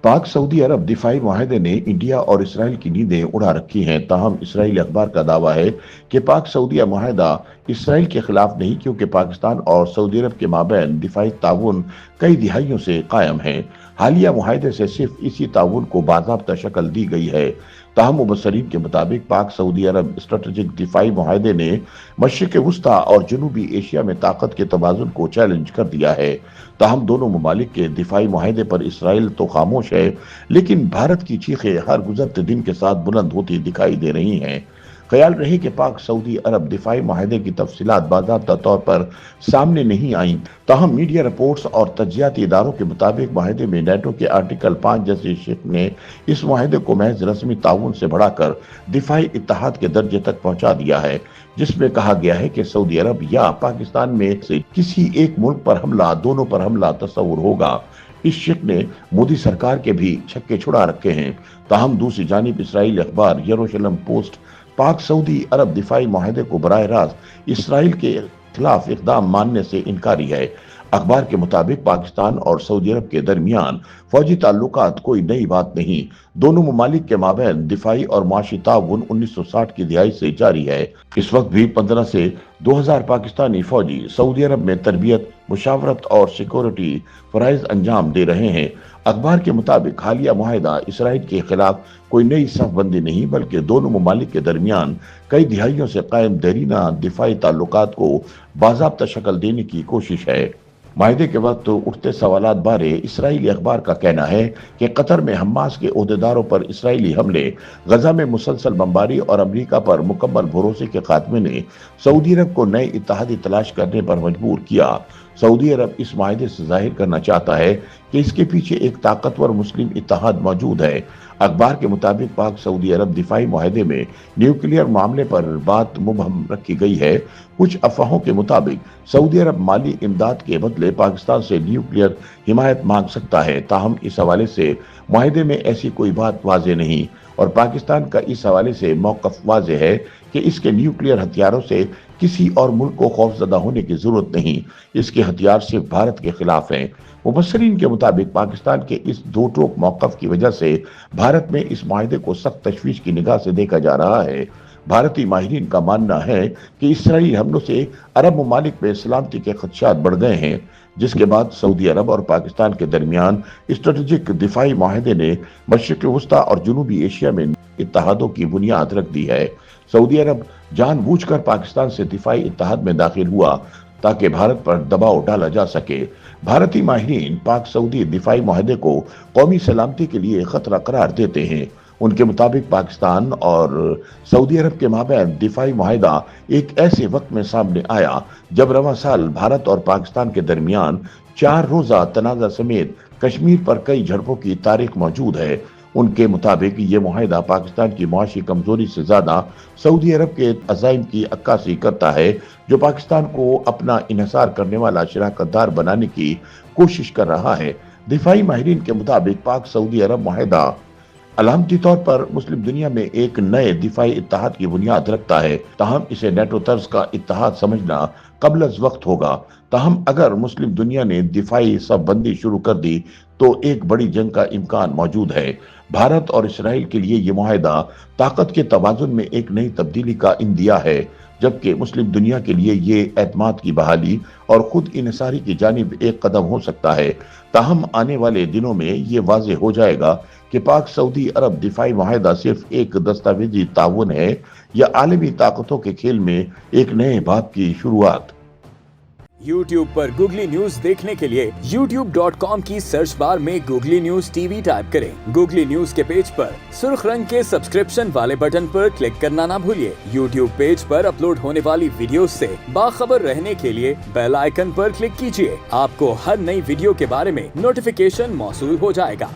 पाक सऊदी अरब दिफाई मुआहदे ने इंडिया और इसराइल की नींदें उड़ा रखी हैं। ताहम इसराइली अखबार का दावा है कि पाक सऊदी मुआहदा इसराइल के खिलाफ नहीं, क्योंकि पाकिस्तान और सऊदी अरब के माबैन दिफाई ताउन कई दिहाइयों से कायम है। हालिया मुआहदे से सिर्फ इसी ताउन को बाज़ाब्ता शक्ल दी गई है। ताहम मुबस्सरीन के मुताबिक पाक सऊदी अरब स्ट्रेटेजिक दिफाई मुआहदे ने मशरिक़ वुस्ता और जनूबी एशिया में ताकत के तवाज़ुन को चैलेंज कर दिया है। ताहम दोनों ममालिक के दिफाई मुआहदे पर इसराइल तो खामोश है, लेकिन भारत की चीखें हर गुजरते दिन के साथ बुलंद होती दिखाई दे रही हैं। ख्याल रहे कि पाक सऊदी अरब दिफाई मुआहदे की तफसीलात बाज़ाब्ता तौर पर सामने नहीं आईं। ताहम मीडिया रिपोर्ट्स और तज्जियाती इदारों के मुताबिक मुआहदे में नेटो के आर्टिकल 5 जैसे शिक ने इस मुआहदे को महज रस्मी ताउन से बढ़ाकर दिफाई इत्तेहाद के दर्जे तक पहुंचा दिया है, जिसमें कहा गया है कि सऊदी अरब या पाकिस्तान में से किसी एक मुल्क पर हमला, दोनों पर हमला तस्वुर होगा। इस शिक ने मोदी सरकार के भी छक्के छुड़ा रखे हैं। ताहम दूसरी जानिब इसराइली अखबार यरूशलेम पोस्ट पाक सऊदी अरब दिफाई मुआहदे को बराह रास्त इसराइल के खिलाफ इकदाम मानने से इनकारी है। अखबार के मुताबिक पाकिस्तान और सऊदी अरब के दरमियान फौजी ताल्लुकात कोई नई बात नहीं। दोनों ममालिक के माबैन दिफाई और माशी ताउन 1960 की दिहाई से जारी है। इस वक्त भी 15 से 2000 पाकिस्तानी फौजी सऊदी अरब में तरबियत, मुशावरत और सिक्योरिटी फराइज अंजाम दे रहे हैं। अखबार के मुताबिक हालिया मुआहदा इसराइल के खिलाफ कोई नई सफबंदी नहीं, बल्कि दोनों ममालिक के दरमियान कई दिहाइयों से कायम देरीना दिफाई ताल्लुकात को बाज़ाब्ता शक्ल देने की कोशिश है। मुआहदे के वक्त उठते सवालात बारे इसराइली अखबार का कहना है कि कतर में हमास के ओहदेदारों पर इसराइली हमले, गजा में मुसलसल बमबारी और अमरीका पर मुकम्मल भरोसे के खात्मे ने सऊदी अरब को नए इत्तेहादी तलाश करने पर मजबूर किया। सऊदी अरब इस मुआहदे से जाहिर करना चाहता है कि इसके पीछे एक ताकतवर मुस्लिम इत्तेहाद मौजूद है। अखबार के मुताबिक पाक सऊदी अरब दिफाई मुआहदे में न्यूक्लियर मामले पर बात मुबहम रखी गई है। कुछ अफवाहों के मुताबिक सऊदी अरब माली इमदाद के बदले पाकिस्तान से न्यूक्लियर हिमायत मांग सकता है। ताहम इस हवाले से मुआहदे में ऐसी कोई बात वाज़े नहीं और पाकिस्तान का इस हवाले से मौक़िफ़ वाज़े है कि इसके न्यूक्लियर हथियारों से किसी और मुल्क को खौफजदा होने की जरूरत नहीं। इसके हथियार सिर्फ भारत के खिलाफ हैं। मुबस्सरीन के मुताबिक पाकिस्तान के इस दो टोक मौक़िफ़ की वजह से भारत में इस मुआहदे को सख्त तशवीश की निगाह से देखा जा रहा है। भारतीय माहिरीन का मानना है कि इसराइली हमलों से अरब ममालिक में सलामती के खदशात बढ़ गए हैं, जिसके बाद सऊदी अरब और पाकिस्तान के दरमियान स्ट्रेटेजिक दिफाई मुआहदे ने मशरिक़ वुस्ता और जनूबी एशिया में इत्तेहादों की बुनियाद रख दी है। सऊदी अरब जानबूझकर पाकिस्तान से दिफाई इत्तेहाद में दाखिल हुआ ताकि भारत पर दबाव डाला जा सके। भारतीय माहिरीन पाक सऊदी दिफाई मुआहदे को कौमी सलामती के लिए खतरा करार देते हैं। उनके मुताबिक पाकिस्तान और सऊदी अरब के माबैन दिफाई मुआहदा एक ऐसे वक्त में सामने आया जब रवां साल भारत और पाकिस्तान के दरमियान 4 रोज़ा तनाज़ा समेत कश्मीर पर कई झड़पों की तारीख मौजूद है। उनके मुताबिक ये मुआहदा पाकिस्तान की मुआशी कमजोरी से ज्यादा सऊदी अरब के अज़ाइम की अक्कासी करता है, जो पाकिस्तान को अपना इन्हिसार करने वाला शराकतदार बनाने की कोशिश कर रहा है। दिफाई माहिरीन के मुताबिक पाक सऊदी अरब मुआहदा अलामती तौर पर मुस्लिम दुनिया में एक नए दिफाई इत्तेहाद की बुनियाद रखता है। ताहम इसे नेटो तर्ज का इत्तेहाद समझना कबल अज़ वक्त होगा। ताहम अगर मुस्लिम दुनिया ने दिफाई शबबंदी शुरू कर दी तो एक बड़ी जंग का इम्कान मौजूद है। भारत और इसराइल के लिए ये मुआहदा ताकत के तवाज़ुन में एक नई तब्दीली का इंदिया है, जबकि मुस्लिम दुनिया के लिए ये एतमाद की बहाली और खुद इन्हिसारी की जानिब एक कदम हो सकता है। ताहम आने वाले दिनों में ये वाज़े हो जाएगा कि पाक सऊदी अरब दिफाई मुआहदा सिर्फ एक दस्तावेजी ताउन है या आलमी ताकतों के खेल में एक नए बाब की शुरुआत। YouTube पर गूगली न्यूज देखने के लिए youtube.com की सर्च बार में गूगली न्यूज टीवी टाइप करें। गूगली न्यूज के पेज पर सुर्ख रंग के सब्सक्रिप्शन वाले बटन पर क्लिक करना ना भूलिए। YouTube पेज पर अपलोड होने वाली वीडियोस से बाखबर रहने के लिए बेल आइकन पर क्लिक कीजिए। आपको हर नई वीडियो के बारे में नोटिफिकेशन मौसूल हो जाएगा।